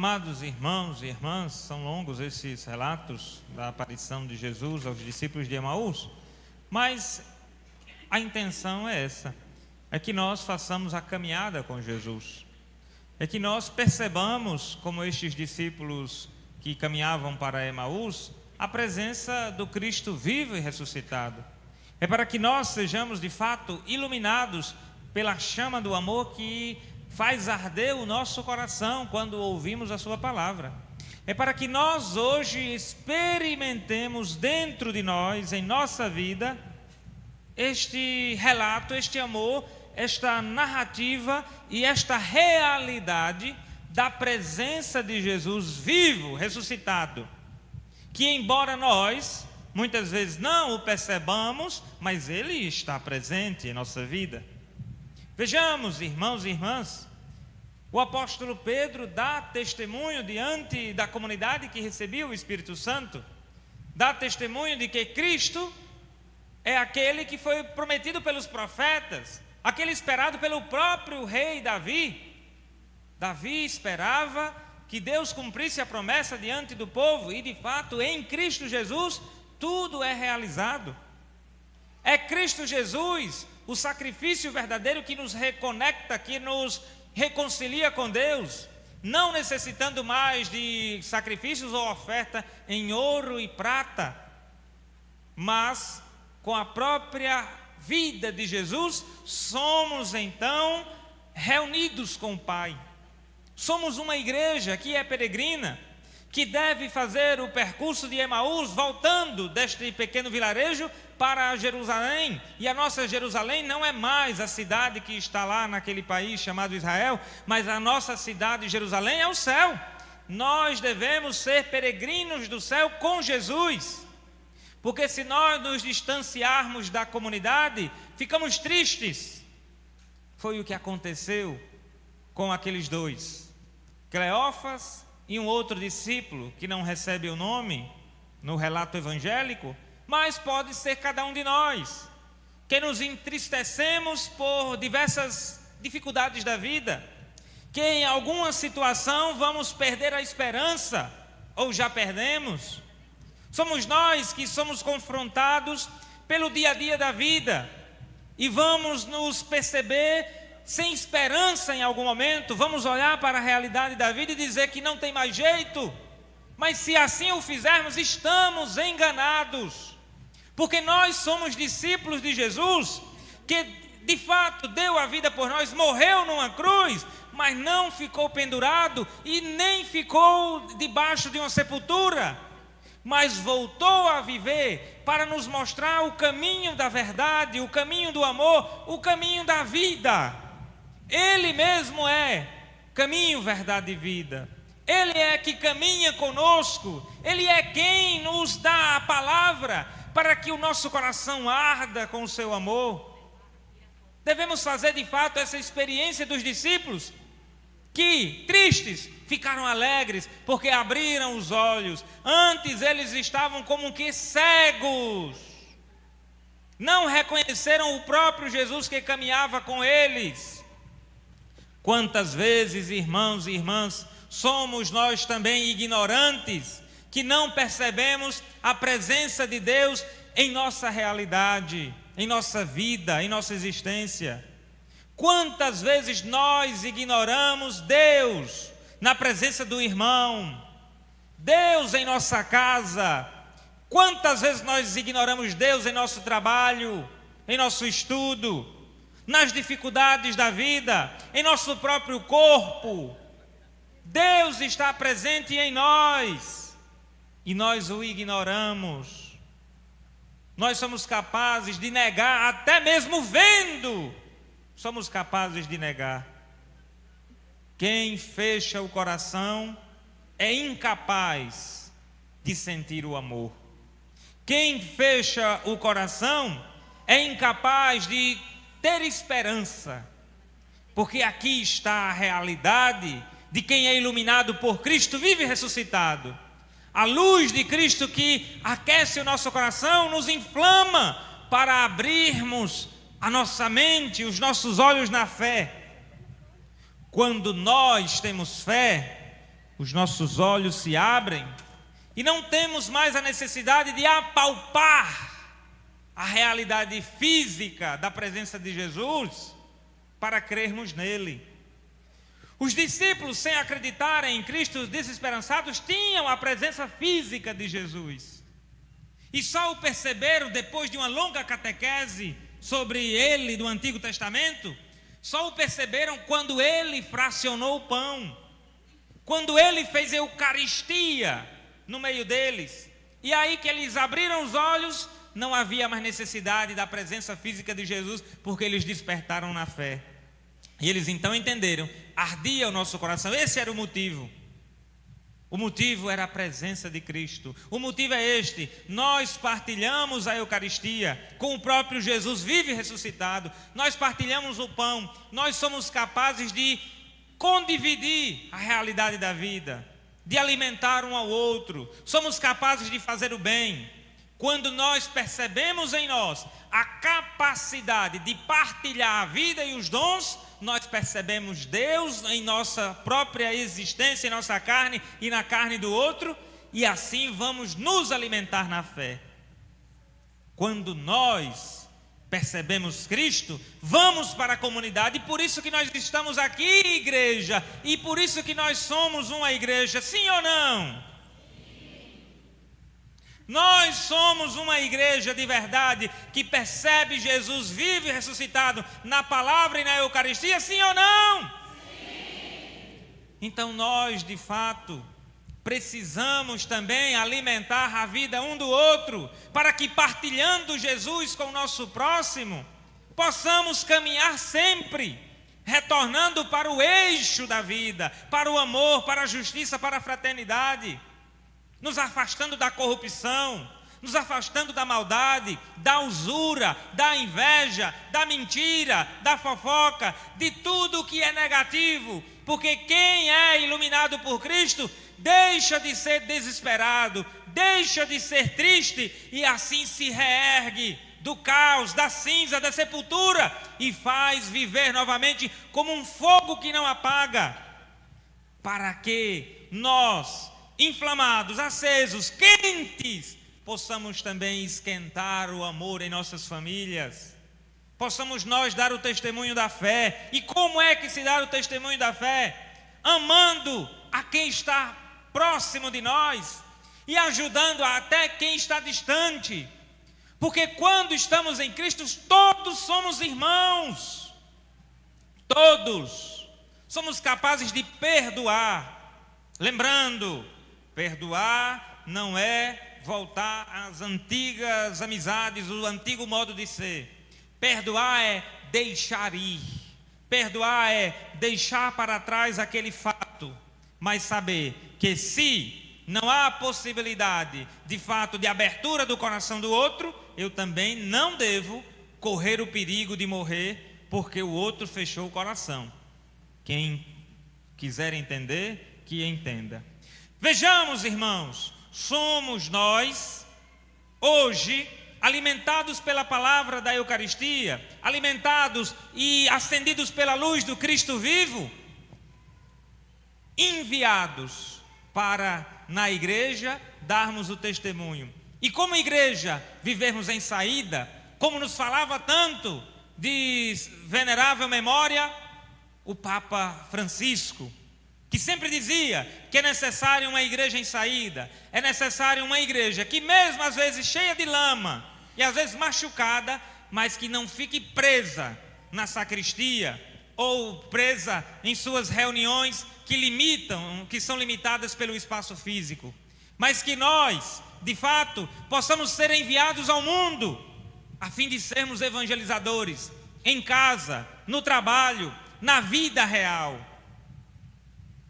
Amados irmãos e irmãs, são longos esses relatos da aparição de Jesus aos discípulos de Emaús, mas a intenção é essa, é que nós façamos a caminhada com Jesus, é que nós percebamos, como estes discípulos que caminhavam para Emaús, a presença do Cristo vivo e ressuscitado. É para que nós sejamos de fato iluminados pela chama do amor que faz arder o nosso coração quando ouvimos a sua palavra. É para que nós hoje experimentemos dentro de nós, em nossa vida, este relato, este amor, esta narrativa e esta realidade da presença de Jesus vivo, ressuscitado, que embora nós muitas vezes não o percebamos, mas ele está presente em nossa vida. Vejamos, irmãos e irmãs, o apóstolo Pedro dá testemunho diante da comunidade que recebeu o Espírito Santo, dá testemunho de que Cristo é aquele que foi prometido pelos profetas, aquele esperado pelo próprio rei Davi. Davi esperava que Deus cumprisse a promessa diante do povo e de fato em Cristo Jesus tudo é realizado. É Cristo Jesus o sacrifício verdadeiro que nos reconecta, que nos reconcilia com Deus, não necessitando mais de sacrifícios ou oferta em ouro e prata, mas com a própria vida de Jesus, somos então reunidos com o Pai. Somos uma igreja que é peregrina, que deve fazer o percurso de Emaús, voltando deste pequeno vilarejo para Jerusalém. E a nossa Jerusalém não é mais a cidade que está lá naquele país chamado Israel, mas a nossa cidade Jerusalém é o céu. Nós devemos ser peregrinos do céu com Jesus, porque se nós nos distanciarmos da comunidade, ficamos tristes. Foi o que aconteceu com aqueles dois, Cleófas e um outro discípulo que não recebe o nome no relato evangélico, mas pode ser cada um de nós, que nos entristecemos por diversas dificuldades da vida, que em alguma situação vamos perder a esperança, ou já perdemos. Somos nós que somos confrontados pelo dia a dia da vida, e vamos nos perceber sem esperança em algum momento, vamos olhar para a realidade da vida e dizer que não tem mais jeito, mas se assim o fizermos, estamos enganados, porque nós somos discípulos de Jesus, que de fato deu a vida por nós, morreu numa cruz, mas não ficou pendurado e nem ficou debaixo de uma sepultura, mas voltou a viver para nos mostrar o caminho da verdade, o caminho do amor, o caminho da vida. Ele mesmo é caminho, verdade e vida. Ele é que caminha conosco. Ele é quem nos dá a palavra para que o nosso coração arda com o seu amor. Devemos fazer de fato essa experiência dos discípulos, que tristes ficaram alegres porque abriram os olhos. Antes eles estavam como que cegos, não reconheceram o próprio Jesus que caminhava com eles. Quantas vezes, irmãos e irmãs, somos nós também ignorantes, que não percebemos a presença de Deus em nossa realidade, em nossa vida, em nossa existência. Quantas vezes nós ignoramos Deus na presença do irmão, Deus em nossa casa. Quantas vezes nós ignoramos Deus em nosso trabalho, em nosso estudo, nas dificuldades da vida, em nosso próprio corpo. Deus está presente em nós e nós o ignoramos. Nós somos capazes de negar, até mesmo vendo, somos capazes de negar. Quem fecha o coração é incapaz de sentir o amor. Quem fecha o coração é incapaz de ter esperança, porque aqui está a realidade de quem é iluminado por Cristo vivo e ressuscitado. A luz de Cristo que aquece o nosso coração, nos inflama para abrirmos a nossa mente, os nossos olhos na fé. Quando nós temos fé, os nossos olhos se abrem e não temos mais a necessidade de apalpar a realidade física da presença de Jesus para crermos nele. Os discípulos, sem acreditarem em Cristo, desesperançados, tinham a presença física de Jesus. E só o perceberam depois de uma longa catequese sobre ele do Antigo Testamento. Só o perceberam quando ele fracionou o pão, quando ele fez Eucaristia no meio deles. E aí que eles abriram os olhos, não havia mais necessidade da presença física de Jesus, porque eles despertaram na fé. E eles então entenderam, ardia o nosso coração. Esse era o motivo. O motivo era a presença de Cristo. O motivo é este: nós partilhamos a Eucaristia com o próprio Jesus vivo e ressuscitado. Nós partilhamos o pão. Nós somos capazes de condividir a realidade da vida, de alimentar um ao outro. Somos capazes de fazer o bem. Quando nós percebemos em nós a capacidade de partilhar a vida e os dons, nós percebemos Deus em nossa própria existência, em nossa carne e na carne do outro, e assim vamos nos alimentar na fé. Quando nós percebemos Cristo, vamos para a comunidade, e por isso que nós estamos aqui, igreja, e por isso que nós somos uma igreja, sim ou não? Nós somos uma igreja de verdade que percebe Jesus vivo e ressuscitado na palavra e na Eucaristia, sim ou não? Sim. Então nós, de fato, precisamos também alimentar a vida um do outro, para que, partilhando Jesus com o nosso próximo, possamos caminhar sempre, retornando para o eixo da vida, para o amor, para a justiça, para a fraternidade, nos afastando da corrupção, nos afastando da maldade, da usura, da inveja, da mentira, da fofoca, de tudo que é negativo, porque quem é iluminado por Cristo deixa de ser desesperado, deixa de ser triste e assim se reergue do caos, da cinza, da sepultura e faz viver novamente como um fogo que não apaga, para que nós, inflamados, acesos, quentes, possamos também esquentar o amor em nossas famílias, possamos nós dar o testemunho da fé. E como é que se dá o testemunho da fé? Amando a quem está próximo de nós e ajudando até quem está distante, porque quando estamos em Cristo, todos somos irmãos, todos somos capazes de perdoar. Lembrando, perdoar não é voltar às antigas amizades, o antigo modo de ser. Perdoar é deixar ir. Perdoar é deixar para trás aquele fato, mas saber que se não há possibilidade, de fato, de abertura do coração do outro, eu também não devo correr o perigo de morrer, porque o outro fechou o coração. Quem quiser entender, que entenda. Vejamos, irmãos, somos nós, hoje, alimentados pela palavra da Eucaristia, alimentados e acendidos pela luz do Cristo vivo, enviados para, na igreja, darmos o testemunho. E como igreja, vivermos em saída, como nos falava tanto de venerável memória o Papa Francisco, que sempre dizia que é necessário uma igreja em saída, é necessário uma igreja que mesmo às vezes cheia de lama e às vezes machucada, mas que não fique presa na sacristia ou presa em suas reuniões que são limitadas pelo espaço físico, mas que nós, de fato, possamos ser enviados ao mundo, a fim de sermos evangelizadores, em casa, no trabalho, na vida real.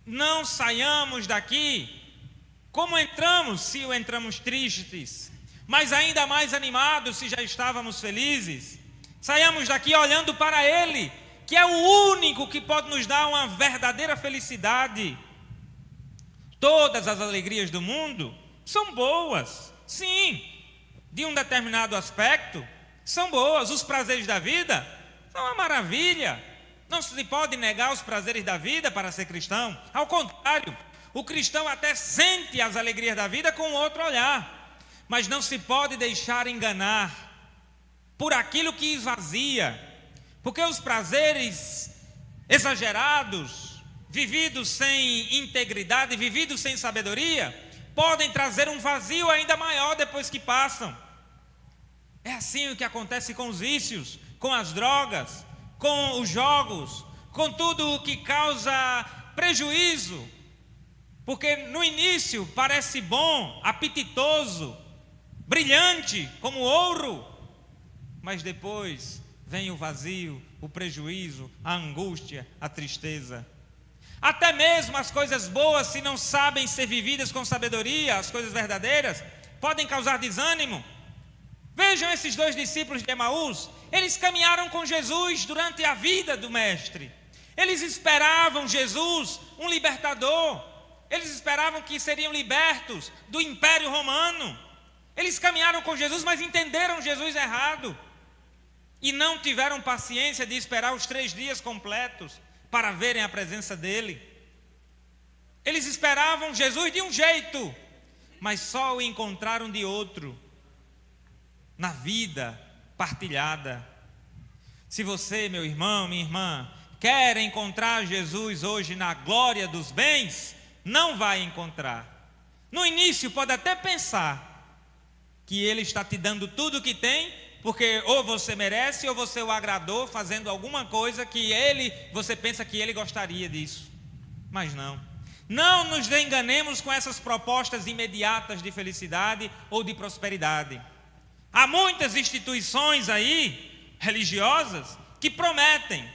Não saiamos daqui como entramos, se entramos tristes, mas ainda mais animados se já estávamos felizes. Saiamos daqui olhando para Ele, que é o único que pode nos dar uma verdadeira felicidade. Todas as alegrias do mundo são boas, sim, de um determinado aspecto, são boas. Os prazeres da vida são uma maravilha. Não se pode negar os prazeres da vida para ser cristão. Ao contrário, O cristão até sente as alegrias da vida com outro olhar, mas não se pode deixar enganar por aquilo que esvazia, porque os prazeres exagerados, vividos sem integridade, vividos sem sabedoria, podem trazer um vazio ainda maior depois que passam. É assim o que acontece com os vícios, com as drogas, com os jogos, com tudo o que causa prejuízo, porque no início parece bom, apetitoso, brilhante como ouro, mas depois vem o vazio, o prejuízo, a angústia, a tristeza. Até mesmo as coisas boas, se não sabem ser vividas com sabedoria, as coisas verdadeiras, podem causar desânimo. Vejam esses 2 discípulos de Emaús, eles caminharam com Jesus durante a vida do Mestre. Eles esperavam Jesus, um libertador. Eles esperavam que seriam libertos do Império Romano. Eles caminharam com Jesus, mas entenderam Jesus errado. E não tiveram paciência de esperar os 3 dias completos para verem a presença dele. Eles esperavam Jesus de um jeito, mas só o encontraram de outro, na vida partilhada. Se você, meu irmão, minha irmã, quer encontrar Jesus hoje na glória dos bens, não vai encontrar. No início pode até pensar que Ele está te dando tudo o que tem, porque ou você merece ou você o agradou fazendo alguma coisa que você pensa que Ele gostaria disso. Mas não. Não nos enganemos com essas propostas imediatas de felicidade ou de prosperidade. Há muitas instituições aí, religiosas, que prometem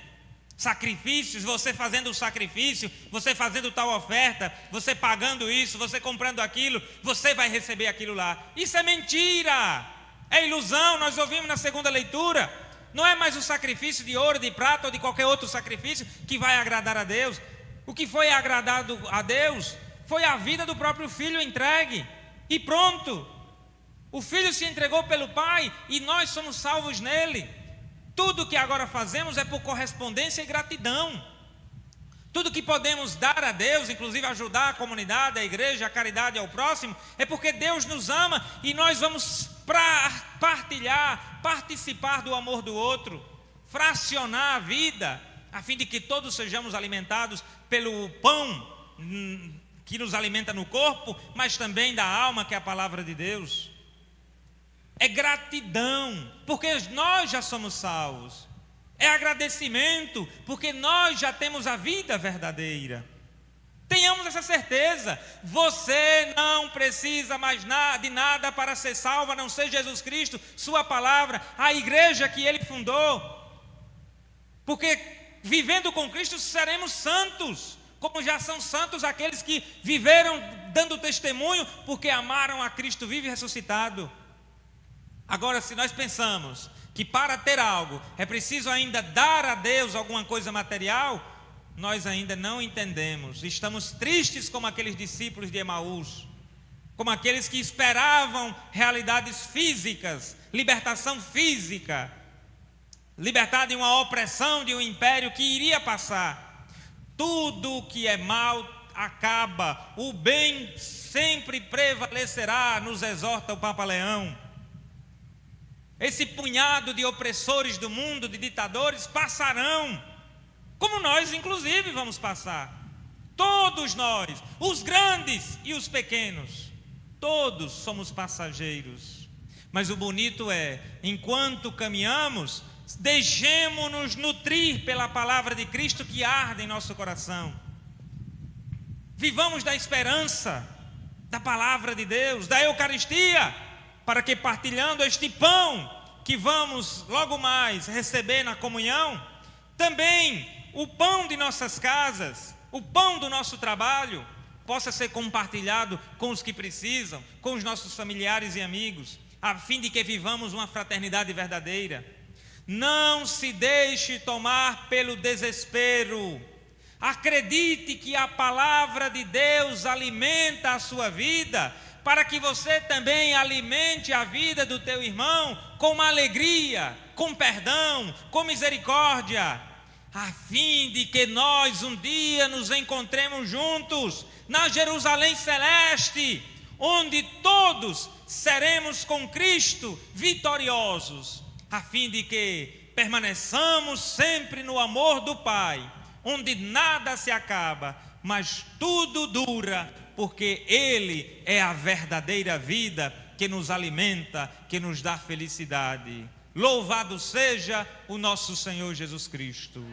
sacrifícios, você fazendo o sacrifício, você fazendo tal oferta, você pagando isso, você comprando aquilo, você vai receber aquilo lá. Isso é mentira, é ilusão. Nós ouvimos na segunda leitura, não é mais o sacrifício de ouro, de prata ou de qualquer outro sacrifício que vai agradar a Deus. O que foi agradado a Deus foi a vida do próprio Filho entregue, e pronto. O Filho se entregou pelo Pai e nós somos salvos nele. Tudo que agora fazemos é por correspondência e gratidão. Tudo que podemos dar a Deus, inclusive ajudar a comunidade, a igreja, a caridade ao próximo, é porque Deus nos ama e nós vamos partilhar, participar do amor do outro, fracionar a vida, a fim de que todos sejamos alimentados pelo pão que nos alimenta no corpo, mas também da alma, que é a palavra de Deus. É gratidão, porque nós já somos salvos. É agradecimento, porque nós já temos a vida verdadeira. Tenhamos essa certeza. Você não precisa mais de nada para ser salvo, a não ser Jesus Cristo, sua palavra, a igreja que Ele fundou. Porque vivendo com Cristo seremos santos, como já são santos aqueles que viveram dando testemunho, porque amaram a Cristo vivo e ressuscitado. Agora, se nós pensamos que para ter algo é preciso ainda dar a Deus alguma coisa material, nós ainda não entendemos. Estamos tristes como aqueles discípulos de Emaús, como aqueles que esperavam realidades físicas, libertação física, libertar de uma opressão, de um império que iria passar. Tudo que é mal acaba, o bem sempre prevalecerá, nos exorta o Papa Leão. Esse punhado de opressores do mundo, de ditadores, passarão, como nós inclusive vamos passar. Todos nós, os grandes e os pequenos, todos somos passageiros. Mas o bonito é, enquanto caminhamos, deixemo-nos nutrir pela palavra de Cristo que arde em nosso coração. Vivamos da esperança, da palavra de Deus, da Eucaristia, para que partilhando este pão que vamos logo mais receber na comunhão, também o pão de nossas casas, o pão do nosso trabalho, possa ser compartilhado com os que precisam, com os nossos familiares e amigos, a fim de que vivamos uma fraternidade verdadeira. Não se deixe tomar pelo desespero. Acredite que a palavra de Deus alimenta a sua vida, para que você também alimente a vida do teu irmão com alegria, com perdão, com misericórdia, a fim de que nós um dia nos encontremos juntos, na Jerusalém celeste, onde todos seremos com Cristo vitoriosos, a fim de que permaneçamos sempre no amor do Pai, onde nada se acaba, mas tudo dura, porque Ele é a verdadeira vida que nos alimenta, que nos dá felicidade. Louvado seja o nosso Senhor Jesus Cristo.